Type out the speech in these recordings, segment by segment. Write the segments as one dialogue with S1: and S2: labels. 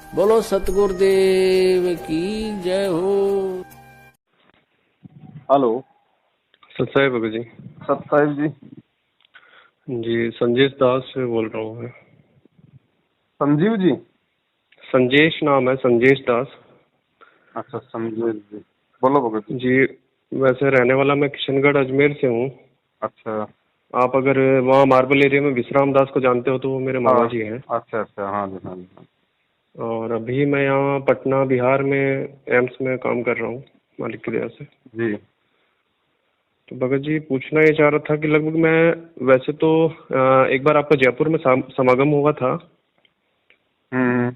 S1: बोलो सतगुरुदेव की जय हो।
S2: हेलो।
S3: सत्साई भगत जी।
S2: सत्साई जी।
S3: जी संजेश दास से बोल रहा हूँ मैं।
S2: संजीव जी।
S3: संजेश नाम है, संजेश दास।
S2: अच्छा संजीव जी, बोलो भगत जी।
S3: जी वैसे रहने वाला मैं किशनगढ़ अजमेर से हूँ।
S2: अच्छा।
S3: आप अगर वहाँ मार्बल एरिया में विश्राम दास को जानते हो तो वो मेरे मामा
S2: हाँ।
S3: जी हैं।
S2: अच्छा अच्छा, हाँ जी हाँ जी हाँ।
S3: और अभी मैं यहाँ पटना बिहार में एम्स में काम कर रहा हूँ मालिक की दया से।
S2: जी।
S3: तो भगत जी पूछना ये चाह रहा था कि लगभग मैं वैसे तो एक बार आपका जयपुर में समागम हुआ था।
S2: हम्म।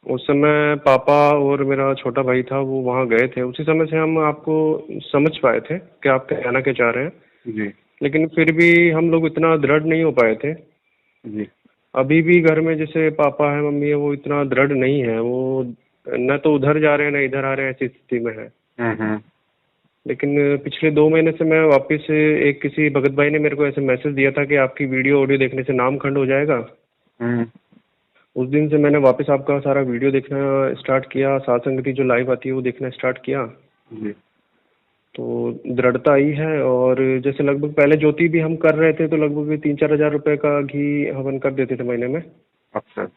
S3: उस समय पापा और मेरा छोटा भाई था वो वहाँ गए थे, उसी समय से हम आपको समझ पाए थे कि आप कहना क्या चाह रहे हैं।
S2: जी
S3: लेकिन फिर भी हम लोग इतना दृढ़ नहीं हो पाए थे।
S2: जी।
S3: अभी भी घर में जैसे पापा है मम्मी है वो इतना दृढ़ नहीं है, वो न तो उधर जा रहे हैं न इधर आ रहे हैं, ऐसी स्थिति में है।
S2: हम्म।
S3: लेकिन पिछले 2 महीने से मैं वापस एक किसी भगत भाई ने मेरे को ऐसे मैसेज दिया था कि आपकी वीडियो ऑडियो देखने से नाम खंड हो जाएगा।
S2: हम्म।
S3: उस दिन से मैंने वापस आपका सारा वीडियो देखना स्टार्ट किया, सात्संग की जो लाइव आती है वो देखना स्टार्ट किया।
S2: जी।
S3: तो दृढ़ता आई है। और जैसे लगभग पहले ज्योति भी हम कर रहे थे तो लगभग 3-4 हज़ार रुपए का घी हवन कर देते थे महीने में।
S2: अच्छा।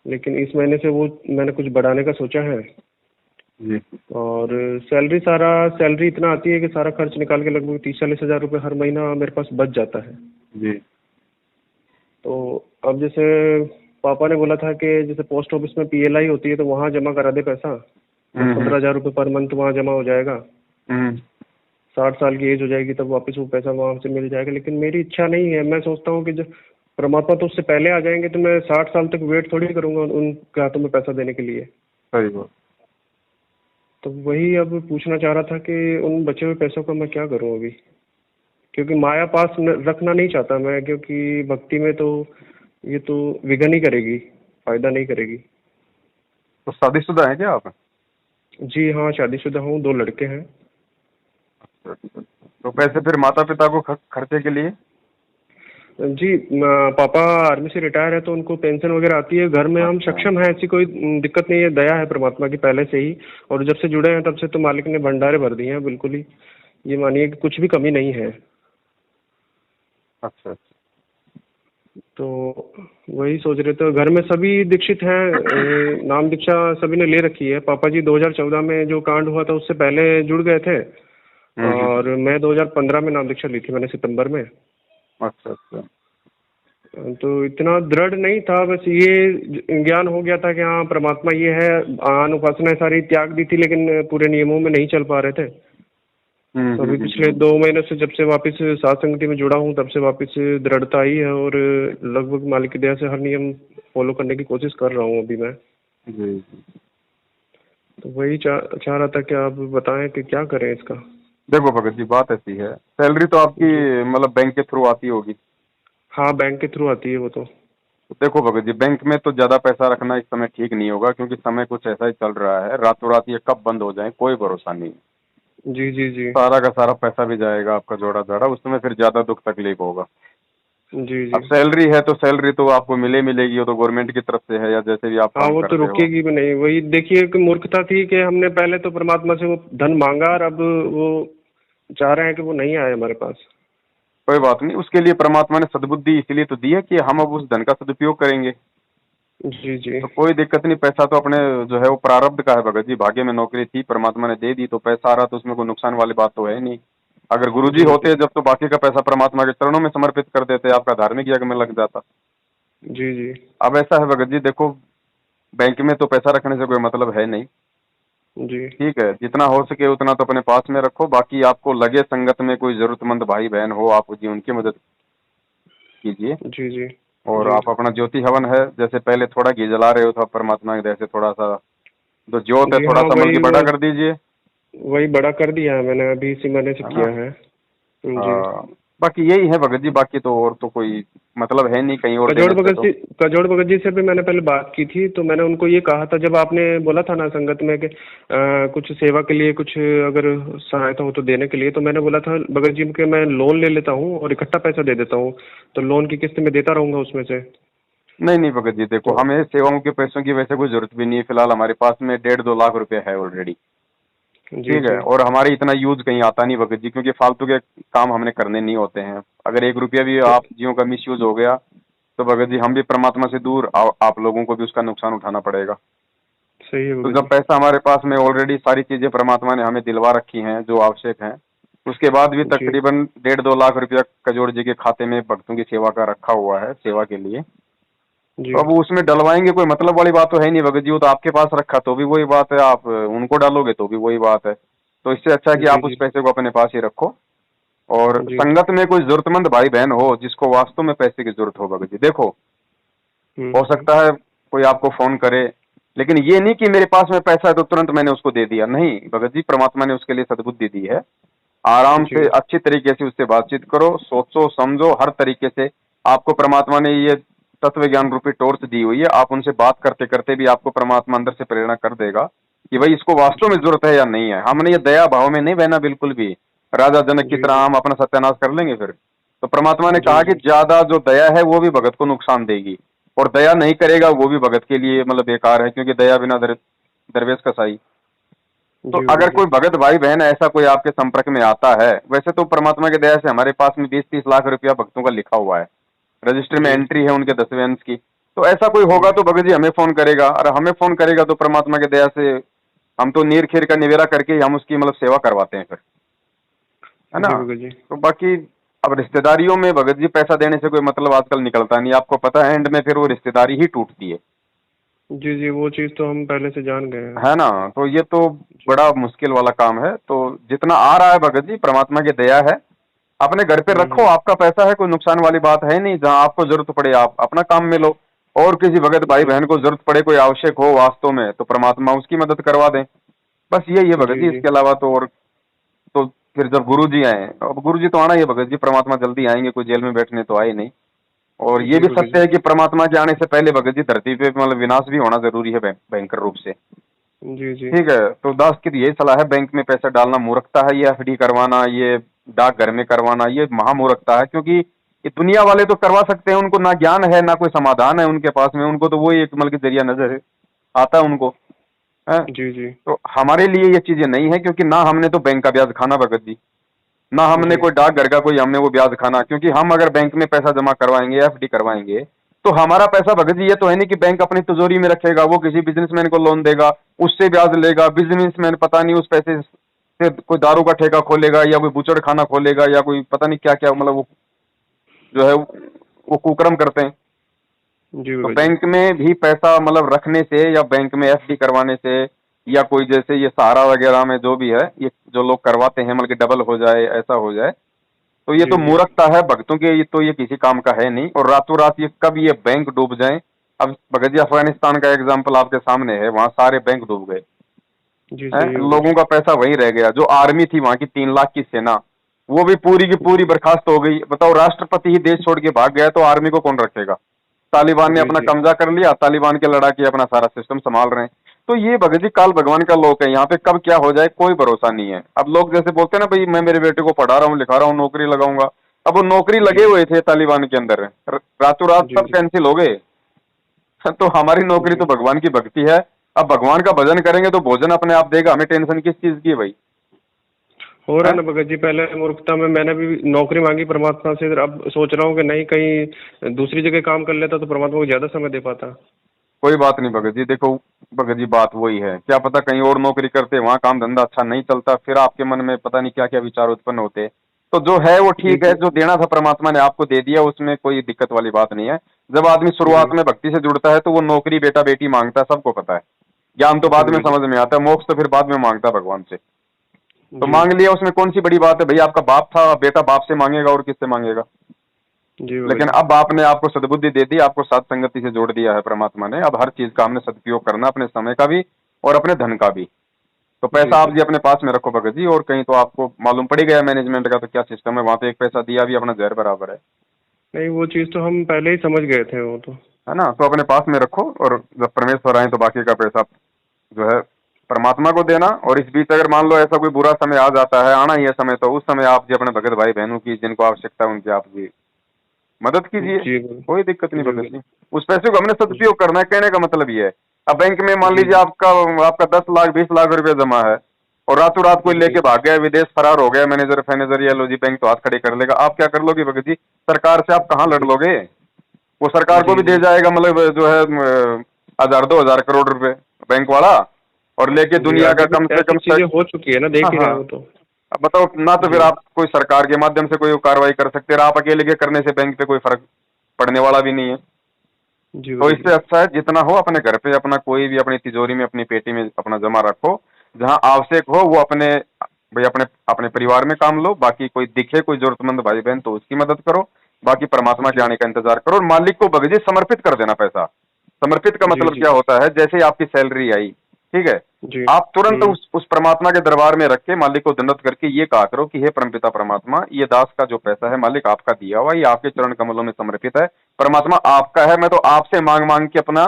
S3: लेकिन इस महीने से वो मैंने कुछ बढ़ाने का सोचा है।
S2: जी
S3: और सैलरी इतना आती है कि सारा खर्च निकाल के लगभग 30-40 हज़ार रुपये हर महीना मेरे पास बच जाता है।
S2: जी।
S3: तो अब जैसे पापा ने बोला था कि जैसे पोस्ट ऑफिस में पीएलआई होती है तो वहाँ जमा करा दे पैसा, 10-15 हज़ार रुपये पर मंथ वहाँ जमा हो जाएगा।
S2: हम्म।
S3: 60 साल की एज हो जाएगी तब वापस वो पैसा वहाँ से मिल जाएगा। लेकिन मेरी इच्छा नहीं है, मैं सोचता हूँ कि जब परमात्मा तो उससे पहले आ जाएंगे तो मैं 60 साल तक वेट थोड़ी करूंगा उनके हाथों में पैसा देने के लिए।
S2: सही बात।
S3: तो वही अब पूछना चाह रहा था कि उन बचे हुए पैसों का मैं क्या करूँ अभी, क्योंकि माया पास रखना नहीं चाहता मैं, क्योंकि भक्ति में तो ये तो विघन ही करेगी, फायदा नहीं करेगी।
S2: तो शादीशुदा है क्या आप?
S3: जी हाँ शादीशुदा हूँ, 2 लड़के हैं।
S2: अच्छा। तो पैसे फिर माता पिता को खर्चे के लिए?
S3: जी पापा आर्मी से रिटायर है तो उनको पेंशन वगैरह आती है, घर में हम
S2: अच्छा।
S3: सक्षम हैं, ऐसी कोई दिक्कत नहीं है, दया है परमात्मा की पहले से ही। और जब से जुड़े हैं तब से तो मालिक ने भंडारे भर दिए हैं, बिल्कुल ही ये मानिए कि कुछ भी कमी नहीं है।
S2: अच्छा अच्छा।
S3: तो वही सोच रहे थे, घर में सभी दीक्षित हैं, नाम दीक्षा सभी ने ले रखी है। पापा जी 2014 में जो कांड हुआ था उससे पहले जुड़ गए थे। और मैं 2015 में नाम दीक्षा ली थी मैंने, सितंबर में।
S2: अच्छा अच्छा।
S3: तो इतना दृढ़ नहीं था, बस ये ज्ञान हो गया था कि हाँ परमात्मा ये है। आन उपासना सारी त्याग दी थी लेकिन पूरे नियमों में नहीं चल पा रहे थे। तो अभी पिछले 2 महीने से जब से वापस सात संगति में जुड़ा हूँ तब से वापस दृढ़ता आई है और लगभग मालिक की दया से हर नियम फॉलो करने की कोशिश कर रहा हूँ अभी मैं।
S2: जी।
S3: तो वही चाह रहा था कि आप बताएं कि क्या करें इसका।
S2: देखो भगत जी, बात ऐसी है, सैलरी तो आपकी
S3: जी
S2: मतलब बैंक के थ्रू आती होगी।
S3: हाँ बैंक के थ्रू आती है वो तो।
S2: देखो भगत जी, बैंक में तो ज्यादा पैसा रखना इस समय ठीक नहीं होगा, क्योंकि समय कुछ ऐसा ही चल रहा है, रातों रात ये कब बंद हो जाए कोई भरोसा नहीं।
S3: जी जी जी
S2: सारा का सारा पैसा भी जाएगा आपका जोड़ा जाड़ा, उसमें फिर ज्यादा दुख तकलीफ होगा।
S3: जी
S2: अब
S3: जी।
S2: सैलरी है तो सैलरी तो आपको मिलेगी, वो तो गवर्नमेंट की तरफ से है या जैसे भी आप
S3: हाँ
S2: काम
S3: वो तो
S2: करते हो।
S3: रुकेगी भी नहीं, वही देखिए कि मूर्खता थी कि हमने पहले तो परमात्मा से वो धन मांगा और अब वो चाह रहे हैं कि वो नहीं आए हमारे पास।
S2: कोई बात नहीं, उसके लिए परमात्मा ने सद्बुद्धि इसलिए तो दी है कि हम अब उस धन का सदुपयोग करेंगे।
S3: जी जी
S2: तो कोई दिक्कत नहीं, पैसा तो अपने जो है वो प्रारब्ध का है भगत जी, भाग्य में नौकरी थी परमात्मा ने दे दी तो पैसा आ रहा, तो उसमें कोई नुकसान वाली बात तो है नहीं। अगर गुरुजी
S3: जी
S2: होते
S3: जी
S2: जब तो बाकी का पैसा परमात्मा के चरणों में समर्पित कर देते, आपका धार्मिक यज्ञ में लग जाता।
S3: जी जी
S2: अब ऐसा है भगत जी, देखो बैंक में तो पैसा रखने से कोई मतलब है नहीं।
S3: जी
S2: ठीक है, जितना हो सके उतना तो अपने पास में रखो, बाकी आपको लगे संगत में कोई जरूरतमंद भाई बहन हो आप जी उनकी मदद कीजिए।
S3: जी जी
S2: और
S3: जी
S2: आप अपना ज्योति हवन है, जैसे पहले थोड़ा घी जला रहे हो तो परमात्मा की दया से थोड़ा सा जो ज्योत है
S3: जी
S2: थोड़ा
S3: हाँ
S2: संभल के
S3: वही
S2: बड़ा
S3: वो
S2: कर दीजिए।
S3: वही बड़ा कर दिया है मैंने, अभी इसी महीने से
S2: है ना?
S3: किया है। जी
S2: हाँ, बाकी यही है भगत जी, बाकी तो और तो कोई मतलब है नहीं कहीं और
S3: कजोड़
S2: देने से
S3: भगत
S2: तो।
S3: जी, कजोड़ भगत जी से भी मैंने पहले बात की थी तो मैंने उनको ये कहा था जब आपने बोला था ना संगत में कि कुछ सेवा के लिए कुछ अगर सहायता हो तो देने के लिए, तो मैंने बोला था भगत जी के मैं लोन ले लेता हूँ और इकट्ठा पैसा दे देता हूँ, तो लोन की किस्त में देता रहूंगा उसमें से।
S2: नहीं नहीं भगत जी, देखो
S3: तो
S2: हमें सेवाओं के पैसों की वैसे कोई जरूरत भी नहीं है फिलहाल। हमारे पास में 1.5-2 लाख रुपए है ऑलरेडी।
S3: जी
S2: ठीक है,
S3: जी।
S2: और हमारे इतना यूज कहीं आता नहीं भगत जी, क्योंकि फालतू के काम हमने करने नहीं होते हैं। अगर 1 रुपया भी
S3: तो
S2: आप जियो का मिस यूज हो गया तो भगत जी हम भी परमात्मा से दूर, आप लोगों को भी उसका नुकसान उठाना पड़ेगा।
S3: सही है
S2: तो
S3: भगत
S2: जब
S3: जी।
S2: पैसा हमारे पास में ऑलरेडी सारी चीजें परमात्मा ने हमें दिलवा रखी हैं जो आवश्यक हैं, उसके बाद भी
S3: जी
S2: तकरीबन 1.5-2 लाख रुपया कजोड़ जी के खाते में भक्तों की सेवा का रखा हुआ है, सेवा के लिए।
S3: जी
S2: तो अब उसमें डलवाएंगे, कोई मतलब वाली बात तो है नहीं भगत जी। वो तो आपके पास रखा तो भी वही बात है, आप उनको डालोगे तो भी वही बात है। तो इससे अच्छा है कि
S3: जी।
S2: आप उस
S3: जी
S2: पैसे को अपने पास ही रखो। और
S3: जी।
S2: संगत में कोई जरूरतमंद भाई बहन हो जिसको वास्तव में पैसे की जरूरत हो भगत जी, देखो हो
S3: हम्म।
S2: सकता है कोई आपको फोन करे, लेकिन ये नहीं कि मेरे पास में पैसा है तो तुरंत मैंने उसको दे दिया। नहीं भगत जी, परमात्मा ने उसके लिए सद्बुद्धि दी है। आराम
S3: जी
S2: से अच्छी तरीके से उससे बातचीत करो, सोचो समझो हर तरीके से। आपको परमात्मा ने ये तत्व ज्ञान रूपी टॉर्च दी हुई है, आप उनसे बात करते करते भी आपको परमात्मा अंदर से प्रेरणा कर देगा कि भाई इसको वास्तव
S3: जी।
S2: में जरूरत है या नहीं है। हमने ये दया भाव में नहीं बहना बिल्कुल भी, राजा जनक की
S3: जी
S2: तरह
S3: जी।
S2: हम अपना सत्यानाश कर लेंगे फिर। तो परमात्मा ने
S3: जी
S2: कहा कि
S3: जी।
S2: ज्यादा जो दया है वो भी भगत को नुकसान देगी, और दया नहीं करेगा वो भी भगत के लिए मतलब बेकार है, क्योंकि दया बिना दरवेश कसाई। तो
S3: जी भगत
S2: अगर
S3: जी।
S2: कोई भगत भाई बहन ऐसा कोई आपके संपर्क में आता है, वैसे तो परमात्मा की दया से हमारे पास में 20-30 लाख रुपया भक्तों का लिखा हुआ है, रजिस्टर में
S3: जी
S2: एंट्री है उनके 10वें अंश की। तो ऐसा कोई होगा
S3: जी।
S2: तो भगत जी हमें फोन करेगा, और हमें फोन करेगा तो परमात्मा की दया से हम तो नीर खीर का निवेरा करके ही हम उसकी मतलब सेवा करवाते हैं फिर, है ना।
S3: जी भगत जी।
S2: तो बाकी अब रिश्तेदारियों में भगत जी पैसा देने से कोई मतलब आजकल निकलता नहीं, आपको पता है एंड में फिर वो रिश्तेदारी ही टूटती है।
S3: जी जी, वो चीज़ तो हम पहले से जान गए हैं।
S2: है ना। तो ये तो
S3: जी
S2: बड़ा मुश्किल वाला काम है। तो जितना आ रहा है भगत जी परमात्मा की दया है, अपने घर पे रखो,
S3: हम्म।
S2: आपका पैसा है, कोई नुकसान वाली बात है नहीं। जहां आपको जरूरत पड़े आप अपना काम में लो, और किसी भगत भाई
S3: जी
S2: बहन को जरूरत पड़े, कोई आवश्यक हो वास्तव में, तो परमात्मा उसकी मदद करवा दें। बस यही है भगत
S3: जी।
S2: जी,
S3: जी
S2: इसके अलावा तो और तो फिर जब गुरु जी आए, अब गुरु जी तो आना ही है भगत जी, परमात्मा जल्दी आएंगे, कोई जेल में बैठने तो आए नहीं। और ये
S3: जी
S2: भी
S3: भगत
S2: सत्य
S3: जी।
S2: है कि परमात्मा के आने से पहले भगत जी धरती पे मतलब विनाश भी होना जरूरी है भयंकर रूप से।
S3: जी जी।
S2: ठीक है, तो दास की तो यही सलाह है, बैंक में पैसा डालना मूर्खता है, ये एफडी करवाना, ये डाक घर में करवाना, ये महामूर्खता है। क्योंकि ये दुनिया वाले तो करवा सकते हैं, उनको ना ज्ञान है ना कोई समाधान है उनके पास में, उनको तो वही एक मतलब के जरिया नजर है आता है उनको है।
S3: जी जी।
S2: तो हमारे लिए ये चीजें नहीं है, क्योंकि ना हमने तो बैंक का ब्याज खाना भगत जी, ना हमने
S3: जी
S2: कोई डाक घर का कोई हमने वो ब्याज खाना। क्योंकि हम अगर बैंक में पैसा जमा करवाएंगे, एफडी करवाएंगे, तो हमारा पैसा भगत जी ये तो है नहीं कि बैंक अपनी तिजोरी में रखेगा, वो किसी बिजनेसमैन को लोन देगा, उससे ब्याज लेगा। बिजनेसमैन पता नहीं उस पैसे से कोई दारू का ठेका खोलेगा, या कोई बुचड़ खाना खोलेगा, या कोई पता नहीं क्या क्या मतलब वो जो है वो कुकर्म करते हैं।
S3: जी
S2: तो
S3: भगत जी।
S2: बैंक में भी पैसा मतलब रखने से, या बैंक में एफडी करवाने से, या कोई जैसे ये सहारा वगैरह में जो भी है, ये जो लोग करवाते हैं मतलब कि डबल हो जाए, ऐसा हो जाए, तो ये
S3: जी
S2: तो
S3: जी।
S2: मूर्खता है भक्तों के, ये तो ये किसी काम का है नहीं। और रातों रात ये कब ये बैंक डूब जाए। अब भगत जी अफगानिस्तान का एग्जाम्पल आपके सामने है, वहां सारे बैंक डूब गए
S3: जी
S2: हैं,
S3: सही है भगत
S2: लोगों
S3: जी।
S2: का पैसा वहीं रह गया। जो आर्मी थी वहां की 3 लाख की सेना, वो भी पूरी की पूरी बर्खास्त हो गई। बताओ, राष्ट्रपति ही देश छोड़ के भाग गया तो आर्मी को कौन रखेगा। तालिबान ने
S3: जी
S2: अपना
S3: जी।
S2: कब्जा कर लिया, तालिबान के लड़ाके अपना सारा सिस्टम संभाल रहे हैं। तो ये भगत जी काल भगवान का लोक है, यहाँ पे कब क्या हो जाए कोई भरोसा नहीं है। अब लोग जैसे बोलते हैं ना, भाई मैं मेरे बेटे को पढ़ा रहा हूँ, लिखा रहा हूँ, नौकरी लगाऊंगा। अब वो नौकरी लगे
S3: जी
S2: हुए थे तालिबान के अंदर, रातों रात
S3: जी।
S2: सब
S3: जी
S2: कैंसिल हो गए। तो हमारी नौकरी
S3: जी।
S2: तो भगवान की भक्ति है। अब भगवान का भजन करेंगे तो भोजन अपने आप देगा, हमें टेंशन किस चीज की है भाई।
S3: हो रहा
S2: है?
S3: है ना भगत जी, पहले मूर्खता में मैंने भी नौकरी मांगी परमात्मा से, अब सोच रहा हूँ कि नहीं कहीं दूसरी जगह काम कर लेता तो परमात्मा को ज्यादा समय दे पाता।
S2: कोई बात नहीं भगत जी, देखो भगत जी बात वही है, क्या पता कहीं और नौकरी करते, वहां काम धंधा अच्छा नहीं चलता, फिर आपके मन में पता नहीं क्या क्या विचार उत्पन्न होते। तो जो है वो
S3: जी
S2: ठीक है,
S3: जी।
S2: जो देना था परमात्मा ने आपको दे दिया, उसमें कोई दिक्कत वाली बात नहीं है। जब आदमी
S3: जी
S2: शुरुआत में भक्ति से जुड़ता है तो वो नौकरी बेटा बेटी मांगता है, सबको पता है। ज्ञान तो
S3: जी
S2: बाद में
S3: भगत जी।
S2: समझ में आता है, मोक्ष तो फिर बाद में मांगता है भगवान से। तो
S3: जी
S2: मांग लिया, उसमें कौन सी बड़ी बात है भाई। आपका बाप था, बेटा बाप से मांगेगा और किससे मांगेगा।
S3: जी भगत
S2: लेकिन
S3: जी।
S2: अब आपने आपको सद्बुद्धि दे दी, आपको सात संगति से जोड़ दिया है परमात्मा ने। अब हर चीज का हमने सदुपयोग करना, अपने समय का भी और अपने धन का भी। तो
S3: जी
S2: पैसा आप
S3: जी।
S2: जी अपने पास में रखो भगत जी, और कहीं तो आपको मालूम पड़ गया मैनेजमेंट का तो क्या सिस्टम है, वहां तो एक पैसा दिया भी अपना जहर बराबर
S3: नहीं वो चीज़ तो हम पहले ही समझ गए थे वो तो।
S2: है ना। तो अपने पास में रखो, और जब परमेश्वर आए तो बाकी का पैसा जो है परमात्मा को देना। और इस बीच अगर मान लो ऐसा कोई बुरा समय आ जाता है, आना ही है समय, तो उस समय आप जी अपने भगत भाई बहनों की जिनको आवश्यकता है उनकी आप जी मदद कीजिए,
S3: जी
S2: कोई दिक्कत नहीं
S3: जी
S2: भगत जी। उस पैसे को हमने सदुपयोग करना है, कहने का मतलब ये है। अब बैंक में मान लीजिए आपका 10 लाख 20 लाख रुपए जमा है और रातों रात कोई लेके भाग गया, विदेश फरार हो गया, मैनेजर फैनेजर या लो जी, बैंक तो हाथ खड़े कर लेगा। आप क्या कर लोगे भगत जी? सरकार से आप कहाँ लड़ लोगे? वो सरकार को भी दे जाएगा, मतलब जो है 1000-2000 करोड़ रुपए बैंक वाला, और लेके दुनिया का कम से कम
S3: चीजें हो चुकी है ना, देख ही रहे
S2: हाँ,
S3: हो तो।
S2: अब बताओ ना, तो फिर आप कोई सरकार के माध्यम से कोई कार्रवाई कर सकते हैं, आप अकेले के करने से बैंक पे कोई फर्क पड़ने वाला भी नहीं है।
S3: जी
S2: तो इससे अच्छा है जितना हो अपने घर पे अपना कोई भी अपनी तिजोरी में अपनी पेटी में अपना जमा रखो, जहां आवश्यक हो वो अपने भाई अपने अपने परिवार में काम लो, बाकी कोई दिखे कोई जरूरतमंद भाई बहन तो उसकी मदद करो, बाकी परमात्मा के आने का इंतजार करो। और मालिक को भगत जी समर्पित कर देना पैसा। समर्पित का मतलब क्या होता है? जैसे ही आपकी सैलरी आई, ठीक है,
S3: जी
S2: आप तुरंत उस परमात्मा के दरबार में रख के मालिक को दंडवत करके ये कहा करो कि हे परमपिता परमात्मा, ये दास का जो पैसा है मालिक आपका दिया हुआ, ये आपके चरण कमलों में समर्पित है, परमात्मा आपका है, मैं तो आपसे मांग मांग के अपना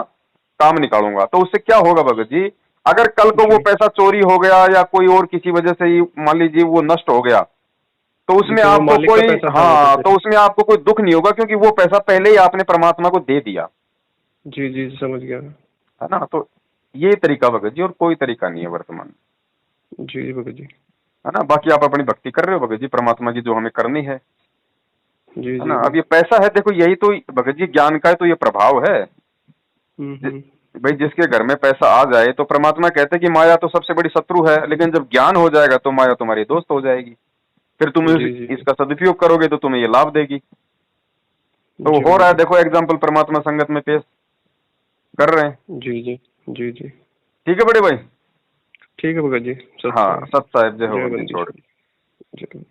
S2: काम निकालूंगा। तो उससे क्या होगा भगत जी, अगर कल को वो पैसा चोरी हो गया या कोई और किसी वजह से ही मान लीजिए वो नष्ट हो गया, तो उसमें आपको कोई तो उसमें आपको कोई दुख नहीं होगा, क्योंकि वो पैसा पहले ही आपने परमात्मा को दे दिया।
S3: जी जी समझ गया,
S2: है ना? तो ये तरीका भगत जी, और कोई तरीका नहीं है वर्तमान।
S3: जी भगत जी।
S2: है ना? बाकी आप अपनी भक्ति कर रहे हो भगत जी, परमात्मा की जो हमें करनी है।
S3: जी
S2: है ना? अब ये पैसा है, देखो यही तो भगत जी ज्ञान का है, तो ये प्रभाव है। भाई जिसके घर में पैसा आ जाए तो परमात्मा कहते हैं कि माया तो सबसे बड़ी शत्रु है, लेकिन जब ज्ञान हो जाएगा तो माया तुम्हारी दोस्त हो जाएगी। फिर तुम इसका सदुपयोग करोगे तो तुम्हें ये लाभ देगी। तो हो रहा है, देखो एग्जाम्पल परमात्मा संगत में पेश कर रहे हैं।
S3: जी जी जी जी
S2: ठीक है बड़े भाई,
S3: ठीक है भगत जी।
S2: हाँ, सत साहिब जय हो। छोड़
S3: जय।